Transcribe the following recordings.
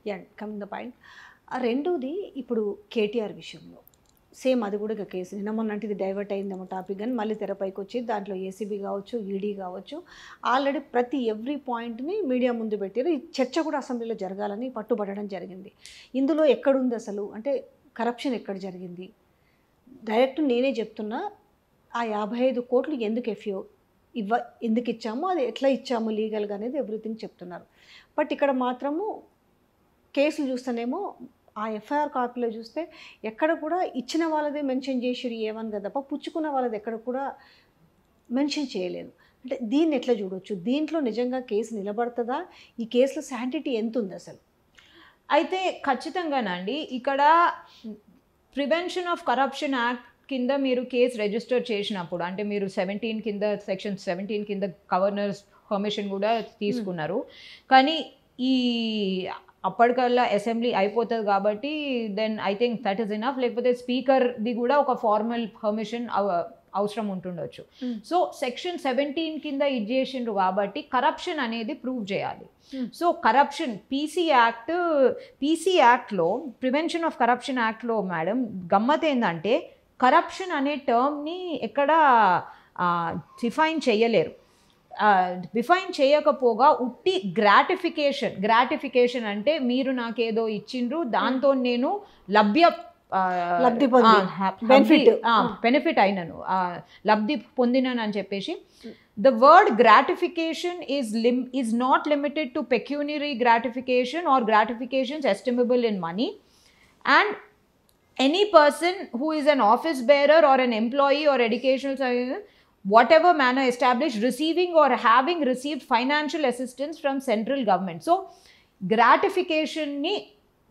Yeah coming the point. రెండోది ఇప్పుడు కేటీఆర్ విషయంలో సేమ్ అది కూడా కేసు నిన్న మొన్నంటే ఇది డైవర్ట్ అయిందేమో టాపిక్, కానీ మళ్ళీ తెరపైకి వచ్చి దాంట్లో ఏసీబీ కావచ్చు, ఈడీ కావచ్చు, ఆల్రెడీ ప్రతి ఎవ్రీ పాయింట్ని మీడియా ముందు పెట్టారు. ఈ చర్చ కూడా అసెంబ్లీలో జరగాలని పట్టుబట్టడం జరిగింది. ఇందులో ఎక్కడుంది అసలు అంటే కరప్షన్ ఎక్కడ జరిగింది? డైరెక్ట్ నేనే చెప్తున్నా, ఆ 55 కోట్లు ఎందుకు ఎందుకు ఇచ్చాము, అది ఎట్లా ఇచ్చాము లీగల్గా అనేది ఎవ్రీథింగ్ చెప్తున్నారు. బట్ ఇక్కడ మాత్రము కేసులు చూస్తేనేమో ఆ ఎఫ్ఐఆర్ కాపీలో చూస్తే ఎక్కడ కూడా ఇచ్చిన వాళ్ళదే మెన్షన్ చేసిరు ఏమని కదా తప్ప పుచ్చుకున్న వాళ్ళది ఎక్కడ కూడా మెన్షన్ చేయలేదు. అంటే దీన్ని ఎట్లా చూడవచ్చు? దీంట్లో నిజంగా కేసు నిలబడుతుందా? ఈ కేసులో శాంటిటీ ఎంత ఉంది అసలు? అయితే ఖచ్చితంగానండి ఇక్కడ ప్రివెన్షన్ ఆఫ్ కరప్షన్ యాక్ట్ కింద మీరు కేసు రిజిస్టర్ చేసినప్పుడు అంటే మీరు 17 కింద సెక్షన్ 17 కింద గవర్నర్స్ పర్మిషన్ కూడా తీసుకున్నారు. కానీ ఈ అప్పటికల్లా అసెంబ్లీ అయిపోతుంది కాబట్టి then I think that is enough, లేకపోతే స్పీకర్ది కూడా ఒక ఫార్మల్ పర్మిషన్ అవసరం ఉంటుండొచ్చు. సో సెక్షన్ 17 కింద ఇది చేసిండ్రు కాబట్టి కరప్షన్ అనేది ప్రూవ్ చేయాలి. సో కరప్షన్ పీసీ యాక్ట్లో ప్రివెన్షన్ ఆఫ్ కరప్షన్ యాక్ట్లో మేడం గమ్మత్ ఏంటంటే కరప్షన్ అనే టర్మ్ని ఎక్కడ డిఫైన్ చేయలేరు. డిఫైన్ చేయకపోగా ఉట్టి గ్రాటిఫికేషన్ అంటే మీరు నాకేదో ఇచ్చిండ్రు దాంతో నేను బెనిఫిట్ అయినను లబ్ధి పొందినను అని చెప్పేసి the word gratification is not limited to pecuniary gratification or gratifications estimable in money, and any person who is an office bearer or an employee or educational whatever manner established receiving or having received financial assistance from central government. So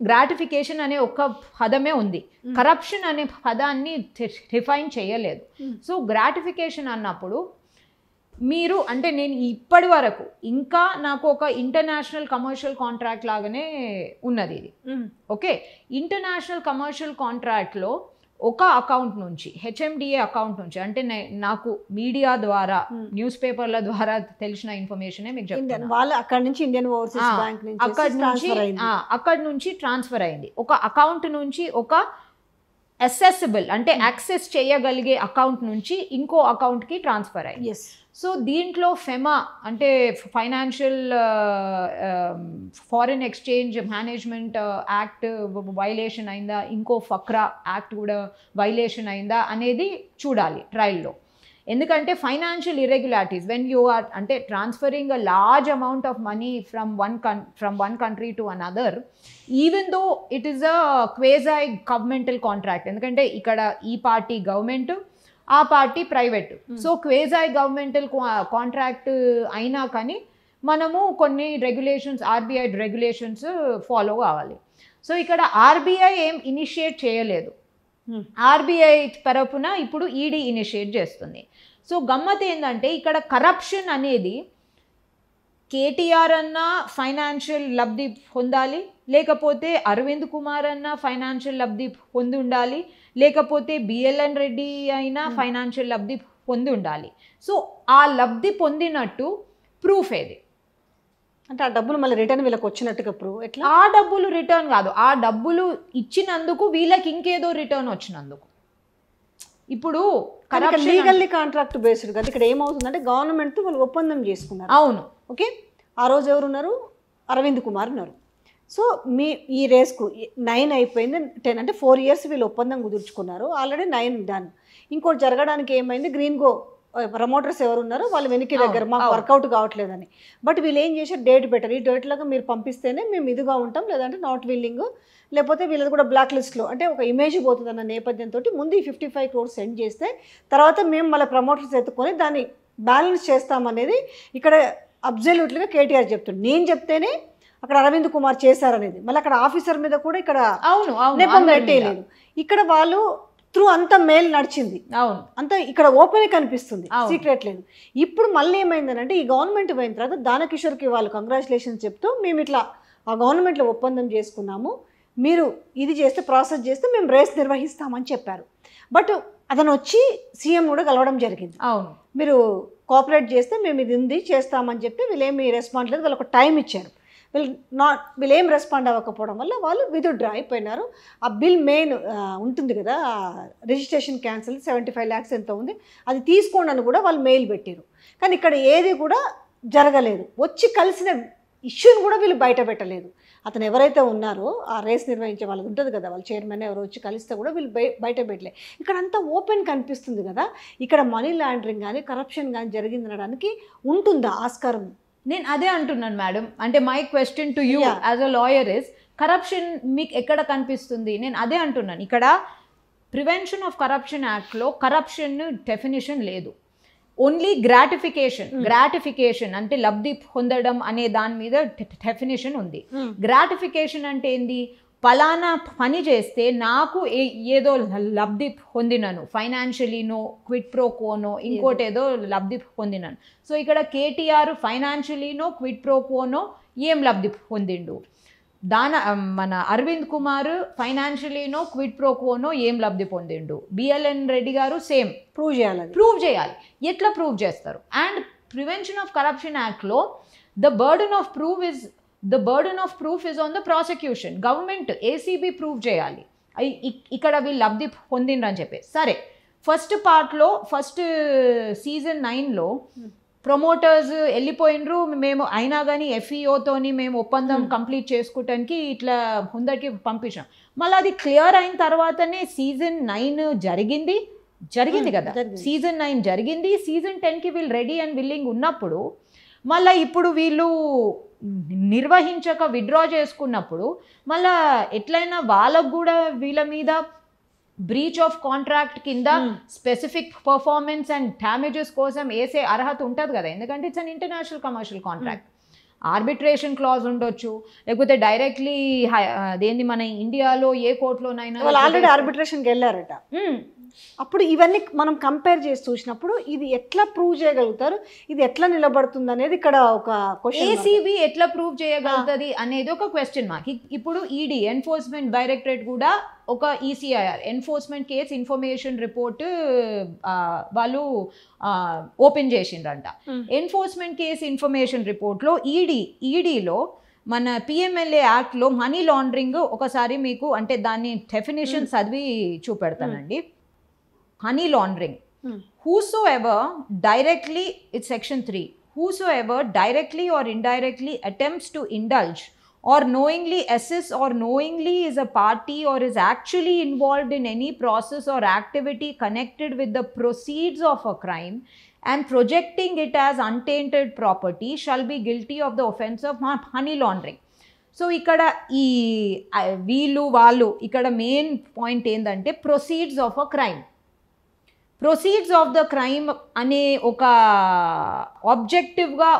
gratification అనే ఒక పదమే ఉంది, corruption అనే పదాన్ని define చేయలేదు. So gratification అన్నప్పుడు మీరు అంటే నేను ఇప్పటి వరకు ఇంకా నాకు ఒక ఇంటర్నేషనల్ కమర్షియల్ కాంట్రాక్ట్ లాగానే ఉన్నది ఇది. ఓకే, ఇంటర్నేషనల్ కమర్షియల్ కాంట్రాక్ట్లో ఒక అకౌంట్ నుంచి హెచ్ఎండిఏ అకౌంట్ నుంచి అంటే నాకు మీడియా ద్వారా న్యూస్ పేపర్ల ద్వారా తెలిసిన ఇన్ఫర్మేషనే మీకు చెప్తాను. వాళ్ళు అక్కడ నుంచి ఇండియన్ ఓవర్సీస్ బ్యాంక్ నుంచి అక్కడ నుంచి ట్రాన్స్ఫర్ అయింది. ఒక అకౌంట్ నుంచి ఒక అసెసిబుల్ అంటే యాక్సెస్ చేయగలిగే అకౌంట్ నుంచి ఇంకో అకౌంట్కి ట్రాన్స్ఫర్ అయింది. సో దీంట్లో ఫెమా అంటే financial foreign exchange management act violation అయిందా, ఇంకో ఫక్రా యాక్ట్ కూడా వైలేషన్ అయిందా అనేది చూడాలి ట్రయల్లో. ఎందుకంటే financial irregularities when you are అంటే transferring a large amount of money from one country to another, even though it is a quasi governmental contract. ఎందుకంటే ఇక్కడ ఈ పార్టీ గవర్నమెంట్, ఆ party private. So quasi governmental contract అయినా కానీ మనము కొన్ని regulations RBI regulations follow కావాలి. So ఇక్కడ ఆర్బీఐ ఏం ఇనిషియేట్ చేయలేదు, ఆర్బీఐ తరపున ఇప్పుడు ఈడీ ఇనిషియేట్ చేస్తుంది. సో గమ్మత్ ఏంటంటే ఇక్కడ కరప్షన్ అనేది కేటీఆర్ అన్నా ఫైనాన్షియల్ లబ్ధి పొందాలి, లేకపోతే అరవింద్ కుమార్ అన్నా ఫైనాన్షియల్ లబ్ధి పొంది ఉండాలి, లేకపోతే బిఎల్ఎన్ రెడ్డి అయినా ఫైనాన్షియల్ లబ్ధి పొంది ఉండాలి. సో ఆ లబ్ధి పొందినట్టు ప్రూఫ్ ఏది అంటే ఆ డబ్బులు మళ్ళీ రిటర్న్ వీళ్ళకి వచ్చినట్టుగా ప్రూవ్ ఎట్లా? ఆ డబ్బులు రిటర్న్ కాదు, ఆ డబ్బులు ఇచ్చినందుకు వీళ్ళకి ఇంకేదో రిటర్న్ వచ్చినందుకు. ఇప్పుడు లీగల్లీ కాంట్రాక్ట్ బేస్డ్ కదా ఇక్కడ ఏమవుతుందంటే గవర్నమెంట్తో వాళ్ళు ఒప్పందం చేసుకున్నారు. అవును, ఓకే. ఆ రోజు ఎవరున్నారు? అరవింద్ కుమార్ ఉన్నారు. సో ఈ రేస్కు 9 అయిపోయింది, 10 అంటే 4 years వీళ్ళు ఒప్పందం కుదుర్చుకున్నారు. Already 9 done. ఇంకోటి జరగడానికి ఏమైంది, గ్రీన్ గో ప్రమోటర్స్ ఎవరు ఉన్నారో వాళ్ళు వెనక్కి దగ్గర మాకు వర్కౌట్ కావట్లేదని. బట్ వీళ్ళు ఏం చేశారు, డేట్ బెటర్, ఈ డేట్లకు మీరు పంపిస్తేనే మేము ఇదిగా ఉంటాం, లేదంటే నాట్ విల్లింగ్, లేకపోతే వీళ్ళది కూడా బ్లాక్ లిస్ట్లో అంటే ఒక ఇమేజ్ పోతుంది అన్న నేపథ్యంతో ముందు ఈ 55 crores సెండ్ చేస్తే తర్వాత మేము మళ్ళీ ప్రమోటర్స్ ఎత్తుకొని దాన్ని బ్యాలెన్స్ చేస్తామనేది ఇక్కడ అబ్జల్యూట్లీగా కేటీఆర్ చెప్తుంది. నేను చెప్తేనే అక్కడ అరవింద్ కుమార్ చేశారనేది, మళ్ళీ అక్కడ ఆఫీసర్ మీద కూడా ఇక్కడ నెపం పెట్టేయలేదు. ఇక్కడ వాళ్ళు త్రూ అంత మెయిల్ నడిచింది, అంత ఇక్కడ ఓపెన్ కనిపిస్తుంది, సీక్రెట్ లేదు. ఇప్పుడు మళ్ళీ ఏమైందనంటే ఈ గవర్నమెంట్ పోయిన తర్వాత దానకిషోర్కి వాళ్ళు కంగ్రాచులేషన్స్ చెప్తూ మేము ఇట్లా ఆ గవర్నమెంట్లో ఒప్పందం చేసుకున్నాము, మీరు ఇది చేస్తే ప్రాసెస్ చేస్తే మేము రేస్ నిర్వహిస్తామని చెప్పారు. బట్ అతను వచ్చి సీఎం కూడా కలవడం జరిగింది. మీరు కోఆపరేట్ చేస్తే మేము ఇది ఉంది చేస్తామని చెప్పి వీళ్ళేమి రెస్పాన్స్ లేదు, వాళ్ళు ఒక టైం ఇచ్చారు. వీళ్ళు ఏం రెస్పాండ్ అవ్వకపోవడం వల్ల వాళ్ళు విత్డ్రా అయిపోయినారు. ఆ బిల్ మెయిన్ ఉంటుంది కదా, రిజిస్ట్రేషన్ క్యాన్సిల్ 75 lakhs ఎంత ఉంది అది తీసుకోండి అని కూడా వాళ్ళు మెయిల్ పెట్టారు. కానీ ఇక్కడ ఏది కూడా జరగలేదు. వచ్చి కలిసిన ఇష్యూని కూడా వీళ్ళు బయట పెట్టలేదు. అతను ఎవరైతే ఉన్నారో ఆ రేస్ నిర్వహించే వాళ్ళది ఉంటుంది కదా, వాళ్ళ చైర్మన్ ఎవరు వచ్చి కలిస్తే కూడా వీళ్ళు బయట పెట్టలేదు. ఇక్కడ అంతా ఓపెన్ కనిపిస్తుంది కదా, ఇక్కడ మనీ లాండరింగ్ కానీ కరప్షన్ కానీ జరిగిందనడానికి ఉంటుందా ఆస్కారం? నేను అదే అంటున్నాను మేడం. అంటే my question to you as a lawyer is, corruption మీకు ఎక్కడ కనిపిస్తుంది? నేను అదే అంటున్నాను. ఇక్కడ ప్రివెన్షన్ ఆఫ్ కరప్షన్ యాక్ట్లో కరప్షన్ డెఫినేషన్ లేదు. ఓన్లీ గ్రాటిఫికేషన్ అంటే లబ్ధి పొందడం అనే దాని మీద డెఫినేషన్ ఉంది. గ్రాటిఫికేషన్ అంటే ఏంది? పలానా పని చేస్తే నాకు ఏదో లబ్ధి పొందినను, ఫైనాన్షియలీనో క్విడ్ ప్రో కోనో ఇంకోటి ఏదో లబ్ధి పొందినను. సో ఇక్కడ కేటీఆర్ ఫైనాన్షియలీనో క్విడ్ ప్రో కోనో ఏం లబ్ధి పొందిండు? మన అరవింద్ కుమార్ ఫైనాన్షియలీనో క్విడ్ ప్రో కోనో ఏం లబ్ధి పొందిండు? బిఎల్ఎన్ రెడ్డి గారు సేమ్. ప్రూవ్ చేయాలి. ఎట్లా ప్రూవ్ చేస్తారు? అండ్ ప్రివెన్షన్ ఆఫ్ కరప్షన్ యాక్ట్లో the burden of proof is on the prosecution. Government ACB prove చేయాలి ఇక్కడ వీళ్ళు లబ్ధి పొందిండ్రు అని చెప్పి. సరే, ఫస్ట్ పార్ట్లో ఫస్ట్ సీజన్ 9లో ప్రమోటర్స్ వెళ్ళిపోయినరు, మేము అయినా కానీ ఎఫ్ఈఓతోని మేము ఒప్పందం కంప్లీట్ చేసుకోవటానికి ఇట్లా ముందరికి పంపించాం. మళ్ళీ అది క్లియర్ అయిన తర్వాతనే సీజన్ 9 జరిగింది కదా. సీజన్ 9 జరిగింది. సీజన్ 10కి వీళ్ళు రెడీ అండ్ విల్లింగ్ ఉన్నప్పుడు మళ్ళీ ఇప్పుడు వీళ్ళు నిర్వహించక విత్డ్రా చేసుకున్నప్పుడు మళ్ళీ ఎట్లయినా వాళ్ళకు కూడా వీళ్ళ మీద బ్రీచ్ ఆఫ్ కాంట్రాక్ట్ కింద స్పెసిఫిక్ పర్ఫార్మెన్స్ అండ్ డ్యామేజెస్ కోసం వేసే అర్హత ఉంటుంది కదా. ఎందుకంటే it's an international commercial contract. Arbitration clause ఉండొచ్చు, లేకపోతే డైరెక్ట్లీ అదేంది మన ఇండియాలో ఏ కోర్టులోనైనా ఆల్రెడీ ఆర్బిట్రేషన్కి వెళ్ళారట. అప్పుడు ఇవన్నీ మనం కంపేర్ చేసి చూసినప్పుడు ఇది ఎట్లా ప్రూవ్ చేయగలుగుతారు, ఇది ఎట్లా నిలబడుతుంది అనేది ఇక్కడ ఒక క్వశ్చన్. ఏసీబీ ఎట్లా ప్రూవ్ చేయగలుగుతుంది అనేది ఒక క్వశ్చన్ మార్క్. ఇప్పుడు ఈడీ ఎన్ఫోర్స్మెంట్ డైరెక్టరేట్ కూడా ఒక ECIR enforcement case information report వాళ్ళు ఓపెన్ చేసిండ్రంట. ఎన్ఫోర్స్మెంట్ కేస్ ఇన్ఫర్మేషన్ రిపోర్ట్లో ఈడీలో మన పిఎంఎల్ఏ యాక్ట్లో మనీ లాండరింగ్ ఒకసారి మీకు అంటే దాన్ని డెఫినేషన్ చదివి చూపెడతానండి. Money laundering. Whosoever directly, it's section 3. Whosoever directly or indirectly attempts to indulge or knowingly assists or knowingly is a party or is actually involved in any process or activity connected with the proceeds of a crime and projecting it as untainted property shall be guilty of the offense of money laundering. So ఇక్కడ ఈ వీళ్ళు వాళ్ళు ఇక్కడ main point ఏంటంటే proceeds of a crime. Proceeds of the crime అనే ఒక ఆబ్జెక్టివ్గా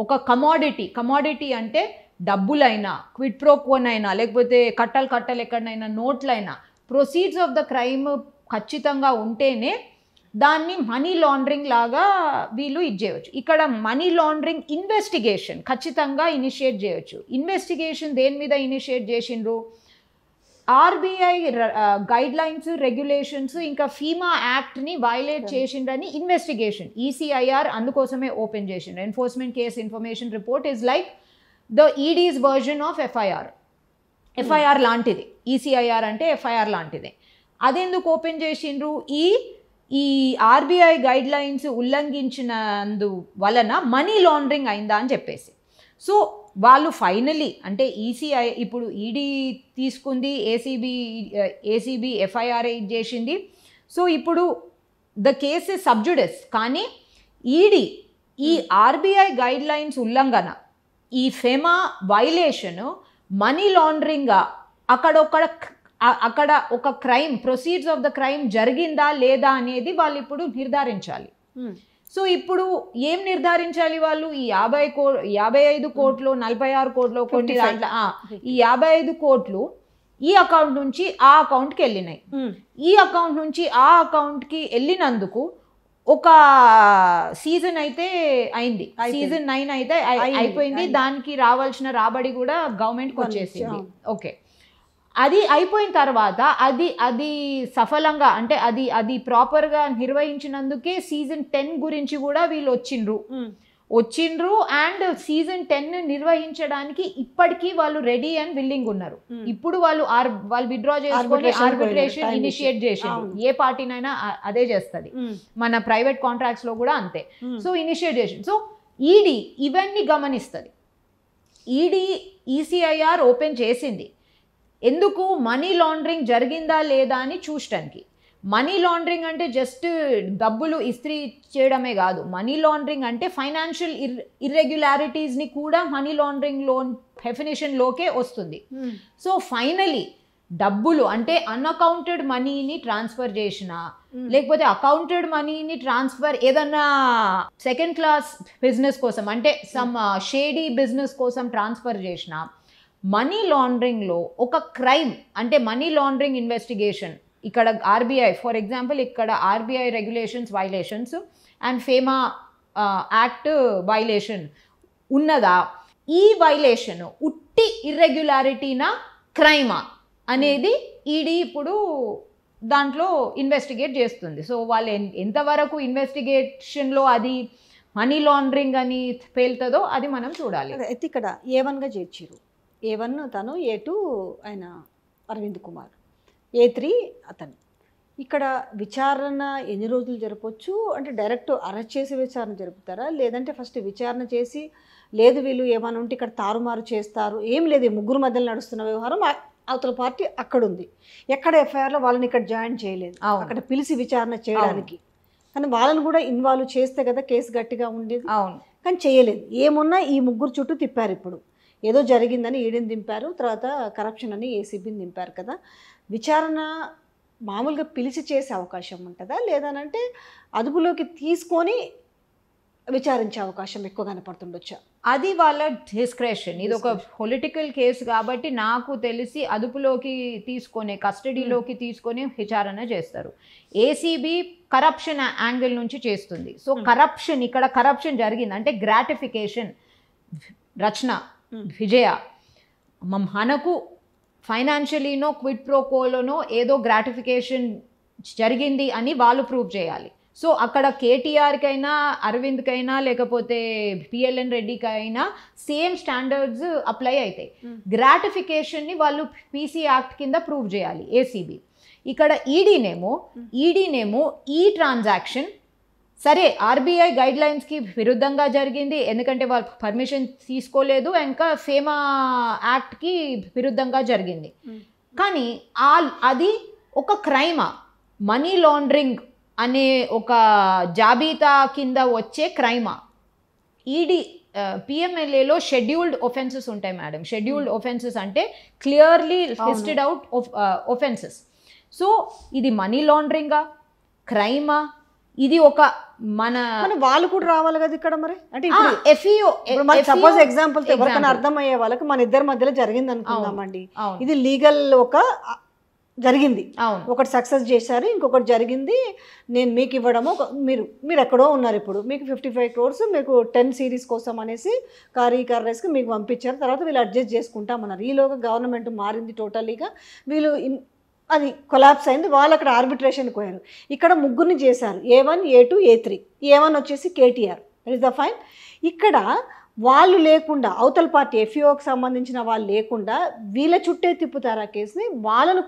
ఒక commodity అంటే డబ్బులైనా క్విడ్ ప్రో కోనైనా లేకపోతే కట్టలు ఎక్కడైనా నోట్లైనా ప్రొసీడ్స్ ఆఫ్ ద క్రైమ్ ఖచ్చితంగా ఉంటేనే దాన్ని మనీ లాండరింగ్ లాగా వీళ్ళు ఇది చేయవచ్చు. ఇక్కడ మనీ లాండరింగ్ ఇన్వెస్టిగేషన్ ఖచ్చితంగా ఇనిషియేట్ చేయవచ్చు. ఇన్వెస్టిగేషన్ దేని మీద ఇనిషియేట్ చేసిండ్రు? ఆర్బీఐ గైడ్ లైన్స్ రెగ్యులేషన్స్ ఇంకా ఫీమా యాక్ట్ని వైలేట్ చేసిండ్రని ఇన్వెస్టిగేషన్ ఈసీఐఆర్ అందుకోసమే ఓపెన్ చేసిండ్రు. Enforcement case information report is like the EDs version of FIR లాంటిది. ఈసీఐఆర్ అంటే ఎఫ్ఐఆర్ లాంటిదే. అదెందుకు ఓపెన్ చేసిండ్రు? ఈ ఆర్బీఐ గైడ్ లైన్స్ ఉల్లంఘించినందు వలన మనీ లాండరింగ్ అయిందా అని చెప్పేసి. సో వాళ్ళు ఫైనలీ అంటే ఈసీఐ ఇప్పుడు ఈడీ తీసుకుంది, ఏసీబీ ఎఫ్ఐఆర్ చేసింది. సో ఇప్పుడు ద కేస్ ఇస్ సబ్జుడిస్. కానీ ఈడీ ఈ ఆర్బీఐ గైడ్ లైన్స్ ఉల్లంఘన, ఈ ఫెమా వైలేషను మనీ లాండరింగ్గా అక్కడ ఒక crime proceeds of the crime జరిగిందా లేదా అనేది వాళ్ళు ఇప్పుడు నిర్ధారించాలి. సో ఇప్పుడు ఏం నిర్ధారించాలి వాళ్ళు? ఈ 55 కోట్లు 46 కోట్లు కొన్ని దాంట్లో ఈ 55 కోట్లు ఈ అకౌంట్ నుంచి ఆ అకౌంట్కి వెళ్ళినాయి. ఈ అకౌంట్ నుంచి ఆ అకౌంట్కి వెళ్ళినందుకు ఒక సీజన్ అయితే అయింది. సీజన్ 9 అయితే అయిపోయింది. దానికి రావాల్సిన రాబడి కూడా గవర్నమెంట్కి వచ్చేసింది. ఓకే, అది అయిపోయిన తర్వాత అది సఫలంగా అంటే అది ప్రాపర్గా నిర్వహించినందుకే సీజన్ 10 గురించి కూడా వీళ్ళు వచ్చిండ్రు. వచ్చిండ్రు అండ్ సీజన్ 10 నిర్వహించడానికి ఇప్పటికీ వాళ్ళు రెడీ అండ్ విల్లింగ్ ఉన్నారు. ఇప్పుడు వాళ్ళు విత్డ్రా చేసుకొని ఆర్బిట్రేషన్ ఇనిషియేట్ చేసారు. ఏ పార్టీనైనా అదే చేస్తుంది, మన ప్రైవేట్ కాంట్రాక్ట్స్ లో కూడా అంతే. సో ఇనిషియేట్ చేసి, సో ఈడీ ఇవన్నీ గమనిస్తుంది. ఈడీ ఈసీఐఆర్ ఓపెన్ చేసింది ఎందుకు, మనీ లాండరింగ్ జరిగిందా లేదా అని చూడటానికి. మనీ లాండరింగ్ అంటే జస్ట్ డబ్బులు ఇస్త్రీ చేయడమే కాదు. మనీ లాండరింగ్ అంటే ఫైనాన్షియల్ ఇర్రెగ్యులారిటీస్ని కూడా మనీ లాండరింగ్ డెఫినేషన్లోకే వస్తుంది. సో ఫైనలీ డబ్బులు అంటే అన్అకౌంటెడ్ మనీని ట్రాన్స్ఫర్ చేసిన, లేకపోతే అకౌంటెడ్ మనీని ట్రాన్స్ఫర్ ఏదన్నా సెకండ్ క్లాస్ బిజినెస్ కోసం అంటే సమ్ షేడీ బిజినెస్ కోసం ట్రాన్స్ఫర్ చేసిన, మనీ లాండరింగ్లో ఒక క్రైమ్ అంటే మనీ లాండరింగ్ ఇన్వెస్టిగేషన్ ఇక్కడ ఆర్బీఐ ఫర్ ఎగ్జాంపుల్ ఇక్కడ RBI regulations violations and FEMA act violation ఉన్నదా, ఈ వైలేషన్ ఉట్టి ఇర్రెగ్యులారిటీనా క్రైమా అనేది ఈడీ ఇప్పుడు దాంట్లో ఇన్వెస్టిగేట్ చేస్తుంది. సో వాళ్ళు ఎంతవరకు ఇన్వెస్టిగేషన్లో అది మనీ లాండరింగ్ అని పేలుతుందో అది మనం చూడాలి. అయితే ఇక్కడ A1గా చేర్చారు. A1 తను, A2 ఆయన అరవింద్ కుమార్, A3 అతను. ఇక్కడ విచారణ ఎన్ని రోజులు జరపవచ్చు అంటే డైరెక్ట్ అరెస్ట్ చేసి విచారణ జరుపుతారా, లేదంటే ఫస్ట్ విచారణ చేసి లేదు వీళ్ళు ఏమైనా ఉంటే ఇక్కడ తారుమారు చేస్తారు, ఏం లేదు ఈ ముగ్గురు మధ్యలో నడుస్తున్న వ్యవహారం, అవతల పార్టీ అక్కడ ఉంది, ఎక్కడ ఎఫ్ఐఆర్లో వాళ్ళని ఇక్కడ జాయిన్ చేయలేదు, అక్కడ పిలిచి విచారణ చేయడానికి, కానీ వాళ్ళని కూడా ఇన్వాల్వ్ చేస్తే కదా కేసు గట్టిగా ఉండేది. కానీ చేయలేదు. ఏమున్నా ఈ ముగ్గురు చుట్టూ తిప్పారు. ఇప్పుడు ఏదో జరిగిందని ఈడీని దింపారు, తర్వాత కరప్షన్ అని ఏసీబీని దింపారు కదా. విచారణ మామూలుగా పిలిచి చేసే అవకాశం ఉంటుందా, లేదనంటే అదుపులోకి తీసుకొని విచారించే అవకాశం ఎక్కువ కనపడుతుండొచ్చా? అది వాళ్ళ డిస్క్రెషన్. ఇది ఒక పొలిటికల్ కేసు కాబట్టి నాకు తెలిసి అదుపులోకి తీసుకొని కస్టడీలోకి తీసుకొని విచారణ చేస్తారు. ఏసీబీ కరప్షన్ యాంగిల్ నుంచి చేస్తుంది. సో కరప్షన్ ఇక్కడ కరప్షన్ జరిగింది అంటే గ్రాటిఫికేషన్, రచన విజయ మనకు ఫైనాన్షియలీనో క్విడ్ ప్రోకోలోనో ఏదో గ్రాటిఫికేషన్ జరిగింది అని వాళ్ళు ప్రూవ్ చేయాలి. సో అక్కడ కేటీఆర్కైనా అరవింద్కైనా లేకపోతే పిఎల్ఎన్ రెడ్డికైనా సేమ్ స్టాండర్డ్స్ అప్లై అవుతాయి. గ్రాటిఫికేషన్ని వాళ్ళు పీసీ యాక్ట్ కింద ప్రూవ్ చేయాలి ఏసీబీ. ఇక్కడ ఈడీనేమో ఈ ట్రాన్సాక్షన్ సరే ఆర్బీఐ గైడ్ లైన్స్కి విరుద్ధంగా జరిగింది ఎందుకంటే వాళ్ళు పర్మిషన్ తీసుకోలేదు, ఇంకా ఫేమా యాక్ట్కి విరుద్ధంగా జరిగింది. కానీ అది ఒక క్రైమా, మనీ లాండరింగ్ అనే ఒక జాబితా కింద వచ్చే క్రైమా. ఈడీ పిఎంఎల్ఏలో షెడ్యూల్డ్ ఒఫెన్సెస్ ఉంటాయి మేడం. షెడ్యూల్డ్ ఒఫెన్సెస్ అంటే clearly listed out offences. So ఇది మనీ లాండరింగా, క్రైమా, ఇది ఒక మన వాళ్ళు కూడా రావాలి కదా ఇక్కడ. మరి అంటే ఎఫ్ఈఓ సపోజ్ ఎగ్జాంపుల్ ఎవరికైనా అర్థమయ్యే వాళ్ళకి మన ఇద్దరి మధ్యలో జరిగింది అనుకుందామండి, ఇది లీగల్ ఒక జరిగింది, ఒకటి సక్సెస్ చేశారు, ఇంకొకటి జరిగింది, నేను మీకు ఇవ్వడము, మీరు ఎక్కడో ఉన్నారు, ఇప్పుడు మీకు 55 crores మీకు 10 series కోసం అనేసి కార్యకర్తకి మీకు పంపించారు, తర్వాత వీళ్ళు అడ్జస్ట్ చేసుకుంటామన్నారు. ఈలోగా గవర్నమెంట్ మారింది టోటలీగా, వీళ్ళు అది కొలాప్స్ అయింది, వాళ్ళు అక్కడ ఆర్బిట్రేషన్కి పోయారు. ఇక్కడ ముగ్గురిని చేశారు, A1, A2, A3. A1 వచ్చేసి KTR, that is the fine. ఇక్కడ వాళ్ళు లేకుండా అవతల పార్టీ ఎఫ్ఈఓకి సంబంధించిన వాళ్ళు లేకుండా వీళ్ళ చుట్టే తిప్పుతారు ఆ కేసుని. వాళ్ళను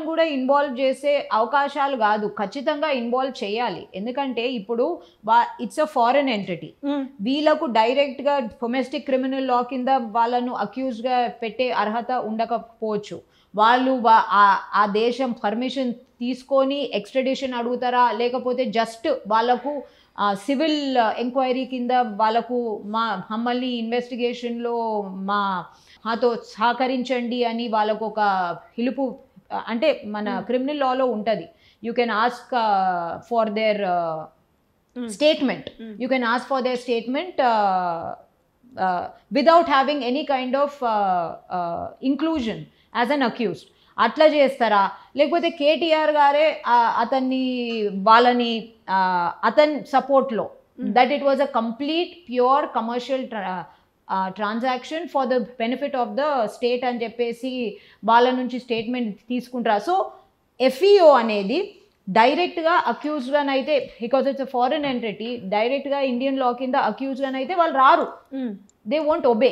కూడా ఇన్వాల్వ్ చేసే అవకాశాలు కాదు, ఖచ్చితంగా ఇన్వాల్వ్ చేయాలి. ఎందుకంటే ఇప్పుడు ఇట్స్ అ ఫారెన్ ఎంటిటీ, వీళ్ళకు డైరెక్ట్గా డొమెస్టిక్ క్రిమినల్ లా కింద వాళ్ళను అక్యూజ్గా పెట్టే అర్హత ఉండకపోవచ్చు. వాళ్ళు ఆ దేశం పర్మిషన్ తీసుకొని ఎక్స్ట్రడిషన్ అడుగుతారా, లేకపోతే జస్ట్ వాళ్ళకు సివిల్ ఎంక్వైరీ కింద వాళ్ళకు మమ్మల్ని ఇన్వెస్టిగేషన్లో మాతో సహకరించండి అని వాళ్ళకు ఒక పిలుపు అంటే మన క్రిమినల్ లాలో ఉంటుంది. You can ask for their statement, you can ask for their statement without having any kind of inclusion as an accused. అట్లా చేస్తారా, లేకపోతే కేటీఆర్ గారే వాళ్ళని అతని సపోర్ట్లో that it was a complete pure commercial transaction for the benefit of the state అని చెప్పేసి వాళ్ళ నుంచి స్టేట్మెంట్ తీసుకుంటారా. సో ఎఫ్ఈఓ అనేది డైరెక్ట్గా అక్యూజ్డ్ అని అయితే, because it's a foreign entity, డైరెక్ట్గా ఇండియన్ లా కింద అక్యూజ్డ్ అని అయితే వాళ్ళు రారు, they won't obey.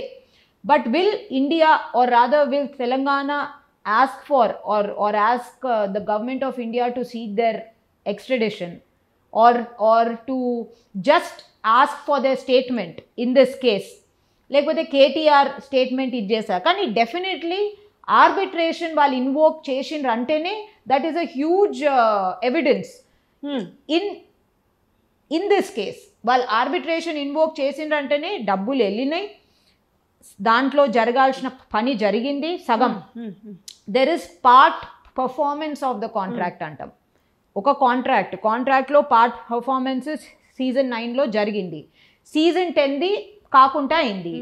But will India or rather will Telangana ask for or ask the government of India to seek their extradition or to just ask for their statement in this case, లేకపోతే KTR statement ఇచ్చేసారు. కానీ definitely arbitration వాళ్ళు invoke చేసిండ్రు అంటేనే that is a huge evidence in this case. వాళ్ళు arbitration invoke చేసిండ్రు అంటేనే డబ్బులు వెళ్ళినాయి, దాంట్లో జరగాల్సిన పని జరిగింది సగం. There is part performance of the contract అంటాం. ఒక కాంట్రాక్ట్లో పార్ట్ పర్ఫార్మెన్స్ సీజన్ 9లో జరిగింది, సీజన్ 10ది కాకుండా అయింది.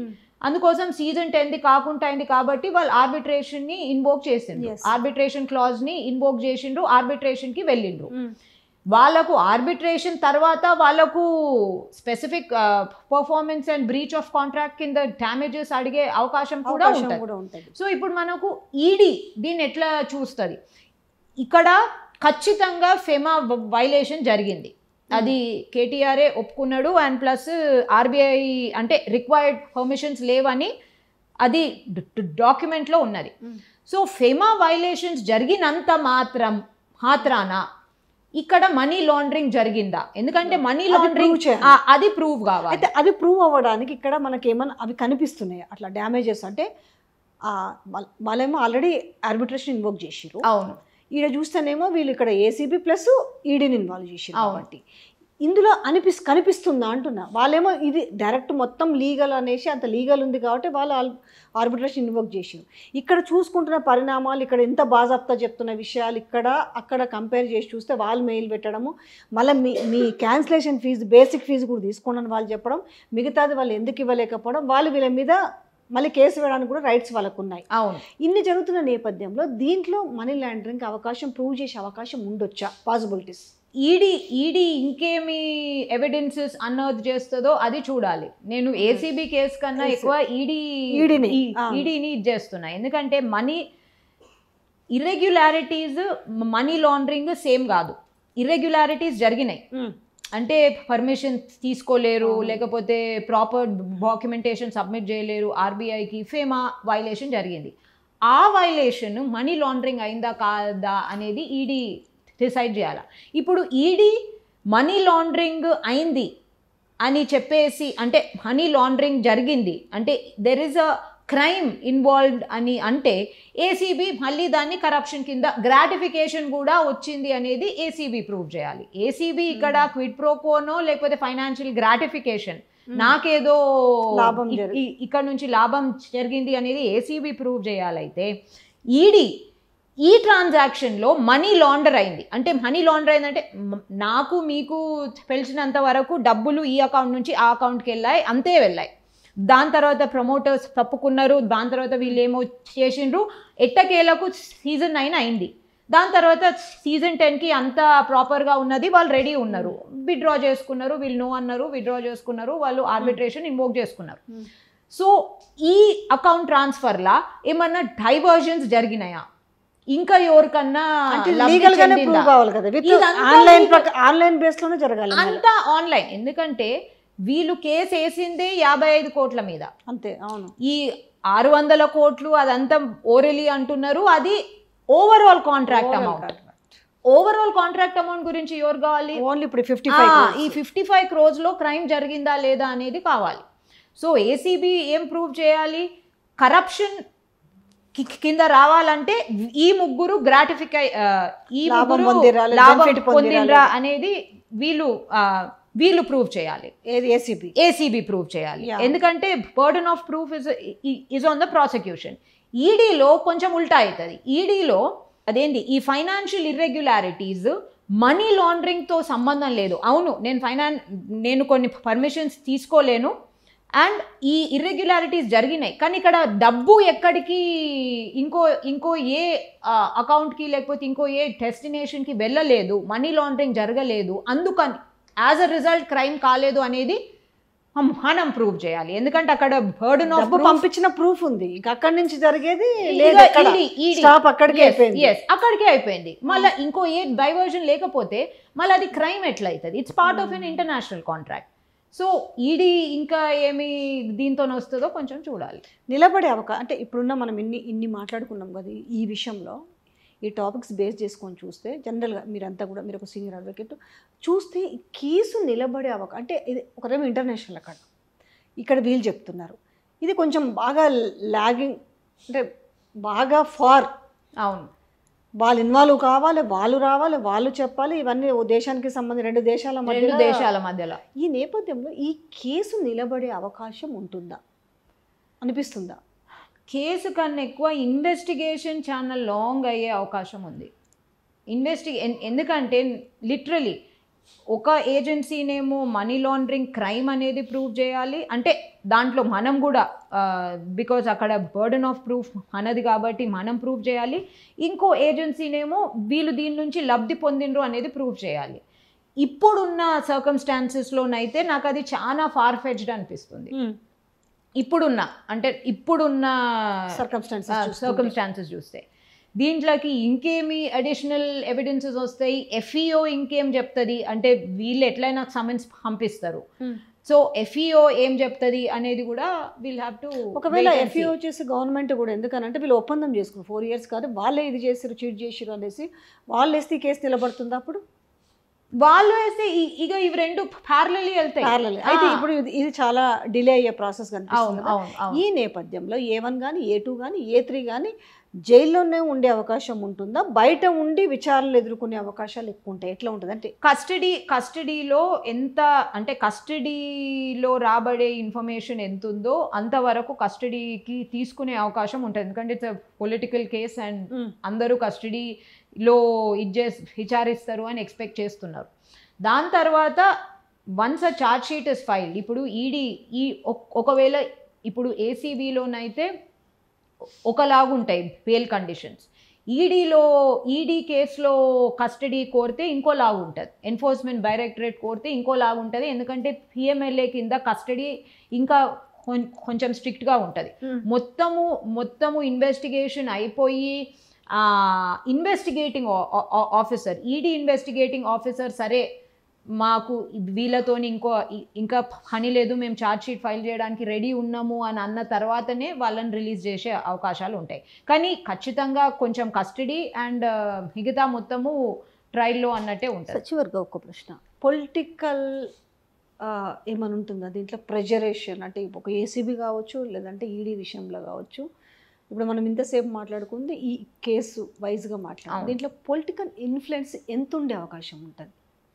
అందుకోసం సీజన్ 10ది కాకుండా అయింది కాబట్టి వాళ్ళు ఆర్బిట్రేషన్ని ఇన్వోక్ చేసిండ్రు, ఆర్బిట్రేషన్ క్లాజ్ని ఇన్వోక్ చేసిండ్రు, ఆర్బిట్రేషన్కి వెళ్ళిండ్రు. వాళ్ళకు ఆర్బిట్రేషన్ తర్వాత వాళ్ళకు specific performance and breach of contract కింద డ్యామేజెస్ అడిగే అవకాశం కూడా ఉంటుంది. సో ఇప్పుడు మనకు ఈడీ దీన్ని ఎట్లా చూస్తుంది, ఇక్కడ ఖచ్చితంగా ఫెమా వైలేషన్ జరిగింది, అది కేటీఆర్ఏ ఒప్పుకున్నాడు. అండ్ ప్లస్ ఆర్బీఐ అంటే రిక్వైర్డ్ పర్మిషన్స్ లేవని అది డాక్యుమెంట్లో ఉన్నది. సో ఫెమా వైలేషన్స్ జరిగినంత మాత్రాన ఇక్కడ మనీ లాండరింగ్ జరిగిందా, ఎందుకంటే మనీ లాండరింగ్ అది ప్రూవ్ కావాలి. అయితే అది ప్రూవ్ అవ్వడానికి ఇక్కడ మనకి ఏమన్నా అవి కనిపిస్తున్నాయి అట్లా డ్యామేజెస్, అంటే వాళ్ళేమో ఆల్రెడీ ఆర్బిట్రేషన్ ఇన్వోక్ చేసిర్రు. అవును, ఈడ చూస్తేనేమో వీళ్ళు ఇక్కడ ఏసీబీ ప్లస్ ఈడీని ఇన్వాల్వ్ చేసిర్రు. కాబట్టి ఇందులో కనిపిస్తుందా అంటున్నా. వాళ్ళేమో ఇది డైరెక్ట్ మొత్తం లీగల్ అనేసి అంత లీగల్ ఉంది కాబట్టి వాళ్ళు ఆర్బిట్రేషన్ ఇన్వోక్ చేసారు. ఇక్కడ చూసుకుంటున్న పరిణామాలు, ఇక్కడ ఎంత బాజాప్తా చెప్తున్న విషయాలు ఇక్కడ అక్కడ కంపేర్ చేసి చూస్తే వాళ్ళు మెయిల్ పెట్టడము, మళ్ళీ మీ క్యాన్సిలేషన్ ఫీజు బేసిక్ ఫీజు కూడా తీసుకోండి వాళ్ళు చెప్పడం, మిగతాది వాళ్ళు ఎందుకు ఇవ్వలేకపోవడం, వాళ్ళు వీళ్ళ మీద మళ్ళీ కేసు వేయడానికి కూడా రైట్స్ వాళ్ళకు ఉన్నాయి. అవును, ఇన్ని జరుగుతున్న నేపథ్యంలో దీంట్లో మనీ లాండరింగ్ అవకాశం ప్రూవ్ చేసే అవకాశం ఉండొచ్చా, పాసిబిలిటీస్? ఈడీ ఇంకేమి ఎవిడెన్సెస్ అన్నది చేస్తుందో అది చూడాలి. నేను ఏసీబీ కేసు కన్నా ఎక్కువ ఈడీని చేస్తున్నా, ఎందుకంటే money irregularities money laundering same కాదు. ఇర్రెగ్యులారిటీస్ జరిగినాయి అంటే పర్మిషన్ తీసుకోలేరు, లేకపోతే ప్రాపర్ డాక్యుమెంటేషన్ సబ్మిట్ చేయలేరు ఆర్బీఐకి, ఫేమా వైలేషన్ జరిగింది. ఆ వైలేషన్ మనీ లాండరింగ్ అయిందా కాదా అనేది ఈడీ డిసైడ్ చేయాలి. ఇప్పుడు ఈడీ మనీ లాండరింగ్ అయింది అని చెప్పేసి, అంటే మనీ లాండరింగ్ జరిగింది అంటే there is a crime involved అని అంటే ఏసీబీ మళ్ళీ దాన్ని కరప్షన్ కింద గ్రాటిఫికేషన్ కూడా వచ్చింది అనేది ఏసీబీ ప్రూవ్ చేయాలి. ఏసీబీ ఇక్కడ క్విడ్ ప్రోకోనో లేకపోతే ఫైనాన్షియల్ గ్రాటిఫికేషన్, నాకేదో ఇక్కడ నుంచి లాభం జరిగింది అనేది ఏసీబీ ప్రూవ్ చేయాలైతే ఈడీ ఈ ట్రాన్సాక్షన్లో మనీ లాండర్ అయింది అంటే, మనీ లాండర్ అయిందంటే నాకు మీకు తెలిసినంత వరకు డబ్బులు ఈ అకౌంట్ నుంచి ఆ అకౌంట్కి వెళ్ళాయి, దాని తర్వాత ప్రమోటర్స్ తప్పుకున్నారు, దాని తర్వాత వీళ్ళు ఏమో చేసిండ్రు, ఎట్టకేలకు సీజన్ 9 అయింది, దాని తర్వాత సీజన్ 10కి అంతా ప్రాపర్గా ఉన్నది, వాళ్ళు రెడీ ఉన్నారు, విత్డ్రా చేసుకున్నారు, వీళ్ళు నో అన్నారు, విత్డ్రా చేసుకున్నారు, వాళ్ళు ఆర్బిట్రేషన్ ఇన్వోక్ చేసుకున్నారు. సో ఈ అకౌంట్ ట్రాన్స్ఫర్లా ఏమన్నా డైవర్జన్స్ జరిగినాయా, ఇంకా ఎవరికన్నా ఆన్లైన్ బేస్ లోనే జరగాలి, అంతా ఆన్లైన్. ఎందుకంటే వీళ్ళు కేసు వేసిందే 55 కోట్ల మీద అంతే. అవును, ఈ 600 కోట్లు అదంతా ఓరలీ అంటున్నారు, అది ఓవరాల్ కాంట్రాక్ట్ అమౌంట్ గురించి ఎవరు కావాలి? ఓన్లీ ఇప్పుడు ఈ 55 crores లో క్రైమ్ జరిగిందా లేదా అనేది కావాలి. సో ఏసీబీ ఏం ప్రూవ్ చేయాలి? కరప్షన్ కింద రావాలంటే ఈ ముగ్గురు లాభం పొందిరా అనేది వీళ్ళు ప్రూవ్ చేయాలి, ఏసీబీ ప్రూవ్ చేయాలి. ఎందుకంటే burden of proof is on the prosecution. ఈడీలో కొంచెం ఉల్టా అవుతుంది. ఈడీలో అదేంటి, ఈ ఫైనాన్షియల్ ఇర్రెగ్యులారిటీస్ మనీ లాండరింగ్తో సంబంధం లేదు. అవును, నేను కొన్ని పర్మిషన్స్ తీసుకోలేను అండ్ ఈ ఇర్రెగ్యులారిటీస్ జరిగినాయి, కానీ ఇక్కడ డబ్బు ఎక్కడికి ఇంకో ఏ అకౌంట్కి లేకపోతే ఇంకో ఏ డెస్టినేషన్కి వెళ్ళలేదు, మనీ లాండరింగ్ జరగలేదు, అందుకని యాజ్ అ రిజల్ట్ క్రైమ్ కాలేదు అనేది మనం ప్రూవ్ చేయాలి, ఎందుకంటే అక్కడ బర్డన్ ఆఫ్ డబ్బు పంపించిన ప్రూఫ్ ఉంది, ఇంకా అక్కడి నుంచి జరిగేది లేదు, స్టాప్ అక్కడికే అయిపోయింది. అక్కడికే అయిపోయింది. మళ్ళీ ఇంకో ఏ డైవర్జన్ లేకపోతే మళ్ళీ అది క్రైమ్ ఎట్లా అవుతుంది? It's part of an international contract. So ED ఇంకా ఏమి దీంతో వస్తుందో కొంచెం చూడాలి. నిలబడే అంటే ఇప్పుడున్న మనం ఇన్ని మాట్లాడుకున్నాం కదా ఈ విషయంలో, ఈ టాపిక్స్ బేస్ చేసుకొని చూస్తే జనరల్గా మీరంతా కూడా, మీరు ఒక సీనియర్ అడ్వకేట్, చూస్తే ఈ కేసు నిలబడే అంటే ఇది ఒకరేమో ఇంటర్నేషనల్, ఇక్కడ వీళ్ళు చెప్తున్నారు ఇది కొంచెం బాగా లాగింగ్, అంటే బాగా ఫార్. అవును, వాళ్ళు ఇన్వాల్వ్ కావాలి, వాళ్ళు రావాలి, వాళ్ళు చెప్పాలి, ఇవన్నీ ఓ దేశానికి సంబంధించి రెండు దేశాల మధ్యలో. ఈ నేపథ్యంలో ఈ కేసు నిలబడే అవకాశం ఉంటుందా అనిపిస్తుందా? కేసు కన్నా ఎక్కువ ఇన్వెస్టిగేషన్ చాలా లాంగ్ అయ్యే అవకాశం ఉంది. ఎందుకంటే లిటరలీ ఒక ఏజెన్సీనేమో మనీ లాండరింగ్ క్రైమ్ అనేది ప్రూవ్ చేయాలి, అంటే దాంట్లో మనం కూడా బికాజ్ అక్కడ బర్డన్ ఆఫ్ ప్రూఫ్ అన్నది కాబట్టి మనం ప్రూవ్ చేయాలి. ఇంకో ఏజెన్సీనేమో వీళ్ళు దీని నుంచి లబ్ధి పొందినరు అనేది ప్రూవ్ చేయాలి. ఇప్పుడున్న సర్కమ్స్టాన్సెస్లోనైతే నాకు అది చాలా ఫార్ ఫెచ్డ్ అనిపిస్తుంది. ఇప్పుడున్న సర్కమ్స్టాన్సెస్ చూస్తే దీంట్లోకి ఇంకేమి అడిషనల్ ఎవిడెన్సెస్ వస్తాయి, ఎఫ్ఈఓ ఇంకేం చెప్తుంది, అంటే వీళ్ళు ఎట్లయినా సమన్స్ పంపిస్తారు, సో ఎఫ్ఈఓ ఏం చెప్తుంది అనేది కూడా వీల్ హ్యావ్ టు. ఒకవేళ ఎఫ్ఈఓ వచ్చేసి గవర్నమెంట్ కూడా, ఎందుకనంటే వీళ్ళు ఒప్పందం చేసుకున్నారు 4 years కాదు, వాళ్ళే ఇది చేసారు, చీట్ చేసారు అనేసి వాళ్ళు వేస్తే ఈ కేసు నిలబడుతుంది. అప్పుడు వాళ్ళు వేస్తే ఇక ఇవి రెండు ప్యారలల్ వెళ్తాయి. అయితే ఇప్పుడు ఇది చాలా డిలే అయ్యే ప్రాసెస్ కనిపిస్తుంది. ఈ నేపథ్యంలో A1 కానీ A2 కానీ A3 కానీ జైల్లోనే ఉండే అవకాశం ఉంటుందా, బయట ఉండి విచారణలు ఎదుర్కొనే అవకాశాలు ఎక్కువ ఉంటాయి? ఎట్లా ఉంటుంది అంటే కస్టడీలో ఎంత, అంటే కస్టడీలో రాబడే ఇన్ఫర్మేషన్ ఎంత ఉందో అంతవరకు కస్టడీకి తీసుకునే అవకాశం ఉంటుంది. ఎందుకంటే ఇట్స్ పొలిటికల్ కేస్ అండ్ అందరూ కస్టడీలో విచారిస్తారు అని ఎక్స్పెక్ట్ చేస్తున్నారు. దాని తర్వాత once a charge sheet is filed, ఇప్పుడు ఈడీ ఒకవేళ ఇప్పుడు ఏసీబీలోనైతే ఒకలాగుంటాయి బెయిల్ కండిషన్స్, ఈడీ కేసులో కస్టడీ కోరితే ఇంకోలాగా ఉంటుంది, ఎన్ఫోర్స్మెంట్ డైరెక్టరేట్ కోరితే ఇంకోలాగా ఉంటుంది. ఎందుకంటే పిఎంఎల్ఏ కింద కస్టడీ ఇంకా కొంచెం స్ట్రిక్ట్గా ఉంటుంది. మొత్తము ఇన్వెస్టిగేషన్ అయిపోయి investigating officer, ED investigating officer సరే మాకు వీళ్ళతో ఇంకా పని లేదు, మేము ఛార్జ్ షీట్ ఫైల్ చేయడానికి రెడీ ఉన్నాము అని అన్న తర్వాతనే వాళ్ళని రిలీజ్ చేసే అవకాశాలు ఉంటాయి. కానీ ఖచ్చితంగా కొంచెం కస్టడీ అండ్ మిగతా మొత్తము ట్రయల్లో అన్నట్టే ఉంటుంది. చివరిగా ఒక ప్రశ్న, పొలిటికల్ ఏమని ఉంటుందా దీంట్లో? ప్రెజరేషన్ అంటే ఒక ఏసీబీ కావచ్చు, లేదంటే ఈడీ విషయంలో కావచ్చు, ఇప్పుడు మనం ఇంతసేపు మాట్లాడుకుంది ఈ కేసు వైజ్గా మాట్లాడాలి, దీంట్లో పొలిటికల్ ఇన్ఫ్లుయెన్స్ ఎంత ఉండే అవకాశం ఉంటుంది?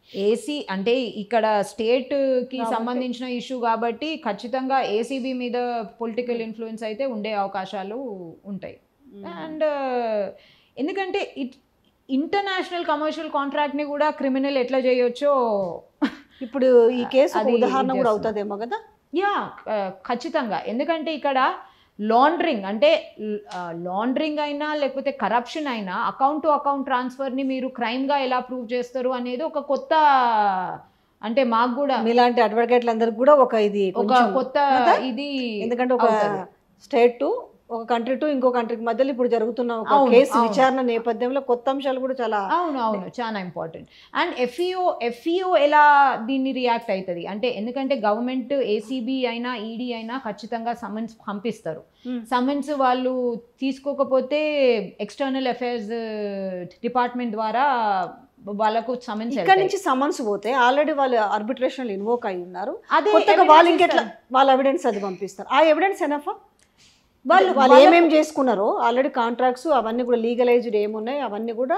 ఏసీ అంటే ఇక్కడ స్టేట్కి సంబంధించిన ఇష్యూ కాబట్టి ఖచ్చితంగా ఏసీబీ మీద పొలిటికల్ ఇన్ఫ్లుయెన్స్ అయితే ఉండే అవకాశాలు ఉంటాయి. అండ్ ఎందుకంటే ఇంటర్నేషనల్ కమర్షియల్ కాంట్రాక్ట్ని కూడా క్రిమినల్ ఎట్లా చేయొచ్చో ఇప్పుడు ఈ కేసు ఉదాహరణ కూడా అవుతుందేమో కదా. యా, ఖచ్చితంగా. ఎందుకంటే ఇక్కడ లాండరింగ్ అంటే లాండరింగ్ అయినా లేకపోతే కరప్షన్ అయినా అకౌంట్ టు అకౌంట్ ట్రాన్స్ఫర్ని మీరు క్రైమ్గా ఎలా ప్రూవ్ చేస్తారు అనేది ఒక కొత్త, అంటే మాకు కూడా మీలాంటి అడ్వకేట్లందరికీ కూడా ఒక కొత్త ఇది. ఎందుకంటే ఒక స్టేట్ టు ఒక కంట్రీ టు ఇంకో కంట్రీకి మధ్యలో ఇప్పుడు జరుగుతున్న ఒక కేసు విచారణ నేపథ్యంలో కొత్త అంశాలు కూడా చాలా చాలా ఇంపార్టెంట్. అండ్ ఎఫ్ఈఓ ఎలా దీన్ని రియాక్ట్ అవుతుంది అంటే, ఎందుకంటే గవర్నమెంట్ ఏసీబీ అయినా ఈడీ అయినా ఖచ్చితంగా సమన్స్ పంపిస్తారు. సమన్స్ వాళ్ళు తీసుకోకపోతే ఎక్స్టర్నల్ అఫైర్స్ డిపార్ట్మెంట్ ద్వారా వాళ్ళకు సమన్స్, ఇక్కడ నుంచి సమన్స్ పోతే ఆల్రెడీ వాళ్ళు ఆర్బిట్రేషన్ ఇన్వోక్ అయి ఉన్నారు, వాళ్ళు ఇంకెట్లా వాళ్ళ ఎవిడెన్స్ అది పంపిస్తారు. ఆ ఎవిడెన్స్ ఎనఫా? వాళ్ళు ఏమేమి చేసుకున్నారో ఆల్రెడీ కాంట్రాక్ట్స్ అవన్నీ కూడా లీగలైజ్డ్ ఏమున్నాయి అవన్నీ కూడా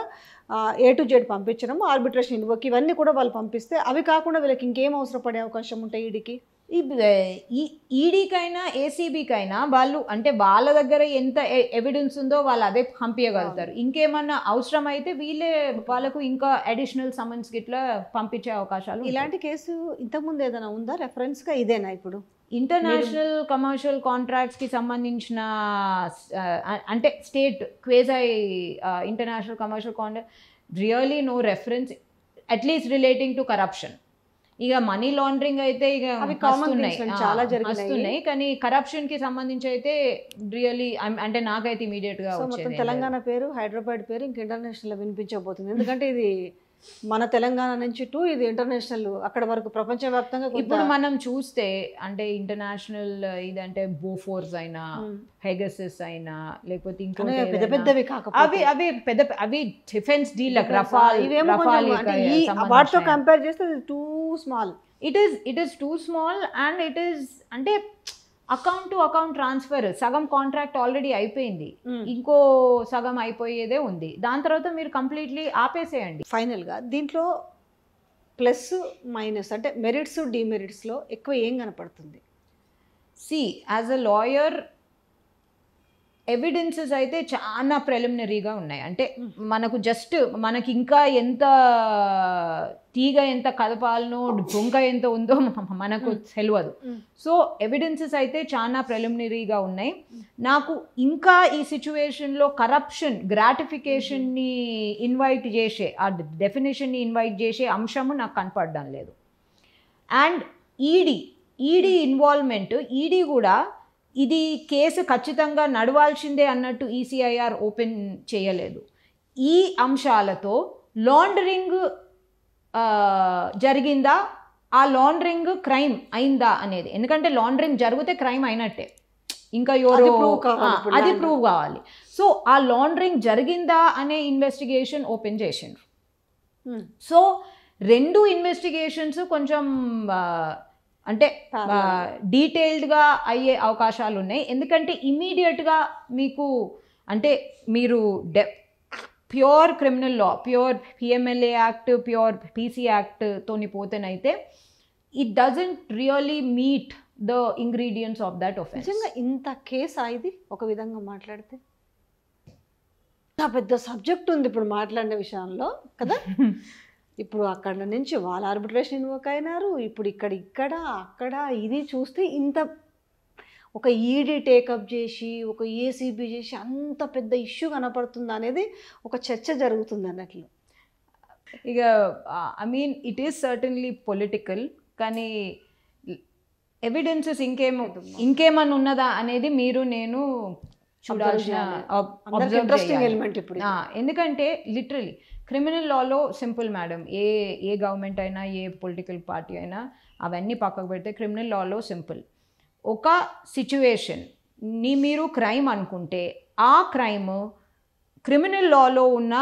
A to Z పంపించడం, ఆర్బిట్రేషన్ ఇన్వోక్ ఇవన్నీ కూడా వాళ్ళు పంపిస్తే అవి కాకుండా వీళ్ళకి ఇంకేం అవసరం పడే అవకాశం ఉంటాయి ఈడీకి? ఈడీకైనా ఏసీబీకైనా వాళ్ళు అంటే వాళ్ళ దగ్గర ఎంత ఎవిడెన్స్ ఉందో వాళ్ళు అదే పంపించగలుగుతారు. ఇంకేమన్నా అవసరం అయితే వాళ్ళకు ఇంకా అడిషనల్ సమన్స్ గిట్లా పంపించే అవకాశాలు. ఇలాంటి కేసు ఇంతకుముందు ఏదైనా ఉందా రెఫరెన్స్గా? ఇదేనా ఇప్పుడు ఇంటర్నేషనల్ కమర్షియల్ కాంట్రాక్ట్స్కి సంబంధించిన అంటే state quasi international commercial contract really no reference at least relating to corruption. ఇక మనీ లాండరింగ్ అయితే ఇక అవి కామన్ వస్తున్నాయి, థింగ్స్ చాలా జరిగినాయి. వస్తున్నాయి. కానీ కరప్షన్ కి సంబంధించి అయితే రియల్లీ అంటే నాకైతే ఇమీడియట్ గా సో మొత్తం వచ్చేది తెలంగాణ పేరు, హైదరాబాద్ పేరు ఇంక ఇంటర్నేషనల్ వినిపించబోతుంది. ఎందుకంటే ఇది మన తెలంగాణ నుంచి టు ఇది ఇంటర్నేషనల్ అక్కడ వరకు ప్రపంచవ్యాప్తంగా ఇప్పుడు మనం చూస్తే అంటే ఇంటర్నేషనల్ ఇదంటే బోఫోర్స్ అయినా పెగసస్ అయినా లేకపోతే ఇంకోటి పెద్ద పెద్దవి కాకపోతే అవి అవి పెద్ద అవి డిఫెన్స్ డీల్ రఫాల్ ఇవేమో కొంచెం అంటే ఈ వాటితో కంపేర్ చేస్తే two small. It is two small and it is అంటే అకౌంట్ టు అకౌంట్ ట్రాన్స్ఫర్ సగం కాంట్రాక్ట్ ఆల్రెడీ అయిపోయింది, ఇంకో సగం అయిపోయేదే ఉంది. దాని తర్వాత మీరు కంప్లీట్లీ ఆపేసేయండి. ఫైనల్గా దీంట్లో ప్లస్ మైనస్ అంటే మెరిట్స్ డిమెరిట్స్లో ఎక్కువ ఏం కనపడుతుంది? C as a lawyer evidences అయితే చాలా ప్రిలిమినరీగా ఉన్నాయి. అంటే మనకు జస్ట్ మనకి ఇంకా ఎంత తీగ ఎంత కదపాలనో బొంక ఎంత ఉందో మనకు తెలియదు. సో ఎవిడెన్సెస్ అయితే చాలా ప్రిలిమినరీగా ఉన్నాయి. నాకు ఇంకా ఈ సిచ్యువేషన్లో కరప్షన్ గ్రాటిఫికేషన్ని ఇన్వైట్ చేసే ఆ డెఫినేషన్ని ఇన్వైట్ చేసే అంశము నాకు కనపడడం లేదు. అండ్ ఈడీ ఇన్వాల్వ్మెంట్, ఈడీ కూడా ఇది కేసు ఖచ్చితంగా నడవాల్సిందే అన్నట్టు ఈసీఐఆర్ ఓపెన్ చేయలేదు. ఈ అంశాలతో లాండరింగ్ జరిగిందా, ఆ లాండరింగ్ క్రైమ్ అయిందా అనేది, ఎందుకంటే లాండరింగ్ జరిగితే క్రైమ్ అయినట్టే, ఇంకా ఎవరో అది ప్రూవ్ కావాలి. సో ఆ లాండరింగ్ జరిగిందా అనే ఇన్వెస్టిగేషన్ ఓపెన్ చేసిండ్రు. సో రెండు ఇన్వెస్టిగేషన్స్ కొంచెం అంటే డీటెయిల్డ్గా అయ్యే అవకాశాలు ఉన్నాయి. ఎందుకంటే ఇమీడియట్గా మీకు అంటే మీరు pure criminal law, pure PMLA act, pure PC act తోని పోతేనైతే it doesn't really meet the ingredients of that offence. నిజంగా ఇంత కేసు ఇది ఒక విధంగా మాట్లాడితే ఇంత పెద్ద సబ్జెక్ట్ ఉంది ఇప్పుడు మాట్లాడిన విషయంలో కదా. ఇప్పుడు అక్కడ నుంచి వాళ్ళ ఆర్బిట్రేషన్ ఇన్వోక్ అయినారు, ఇప్పుడు ఇక్కడ అక్కడ ఇది చూస్తే ఇంత ఒక ఈడీ టేకప్ చేసి ఒక ఏసీబీ చేసి అంత పెద్ద ఇష్యూ కనపడుతుంది అనేది ఒక చర్చ జరుగుతుంది అన్నట్లు. ఇక I mean it is certainly political, కానీ ఎవిడెన్సెస్ ఇంకేమన్నా ఉన్నదా అనేది మీరు నేను చూడాల్సిన ఇంట్రెస్టింగ్ ఎలిమెంట్ ఇప్పుడు. ఎందుకంటే లిటరలీ క్రిమినల్ లాలో సింపుల్ మేడం, ఏ గవర్నమెంట్ అయినా ఏ పొలిటికల్ పార్టీ అయినా అవన్నీ పక్కకు పెడితే క్రిమినల్ లాలో సింపుల్. ఒక సిచ్యువేషన్ని మీరు క్రైమ్ అనుకుంటే ఆ క్రైమ్ క్రిమినల్ లాలో ఉన్న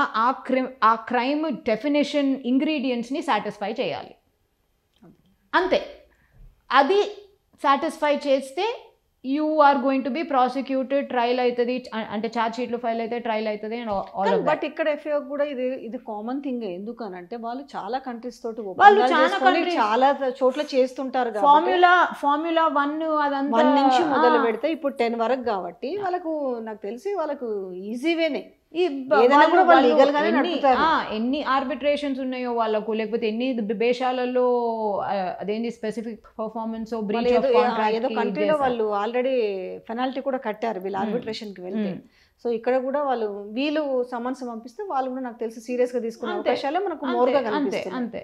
ఆ క్రైమ్ డెఫినేషన్ ఇంగ్రీడియంట్స్ని సాటిస్ఫై చేయాలి, అంతే. అది సాటిస్ఫై చేస్తే you are going to be prosecuted, trial అవుతుంది, అంటే ఛార్జ్ షీట్లు ఫైల్ అయితే ట్రయల్ అవుతుంది. బట్ ఇక్కడ ఎఫ్ఐఆర్ కూడా ఇది కామన్ థింగ్. ఎందుకనంటే వాళ్ళు చాలా కంట్రీస్ తోటి చాలా చోట్ల చేస్తుంటారు. ఫార్ములా 1 అదంతా 1 నుంచి మొదలు పెడితే ఇప్పుడు 10 వరకు కాబట్టి వాళ్ళకు నాకు తెలిసి వాళ్ళకు ఈజీ వేనే. ఎన్ని ఆర్బిట్రేషన్స్ ఉన్నాయో వాళ్ళకు, లేకపోతే ఎన్ని దేశాలలో అదేంటి స్పెసిఫిక్ పర్ఫార్మెన్స్ ఏదో కంట్రీలో వాళ్ళు ఆల్రెడీ పెనాల్టీ కూడా కట్టారు వీళ్ళు ఆర్బిట్రేషన్కి వెళ్తే. సో ఇక్కడ కూడా వీళ్ళు సమన్స్ పంపిస్తే వాళ్ళు కూడా నాకు తెలిసి సీరియస్గా తీసుకునే అవకాశాలు మనకు మోర్గా కనిపిస్తాయి. అంతే.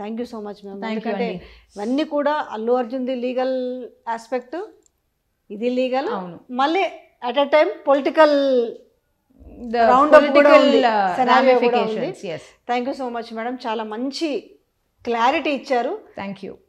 Thank you so much ma'am. ఎందుకంటే ఇవన్నీ కూడా అల్లు అర్జున్ది లీగల్ ఆస్పెక్ట్, ఇది లీగల్, మళ్ళీ at a time political thank you so much madam. చాలా మంచి క్లారిటీ ఇచ్చారు. Thank you.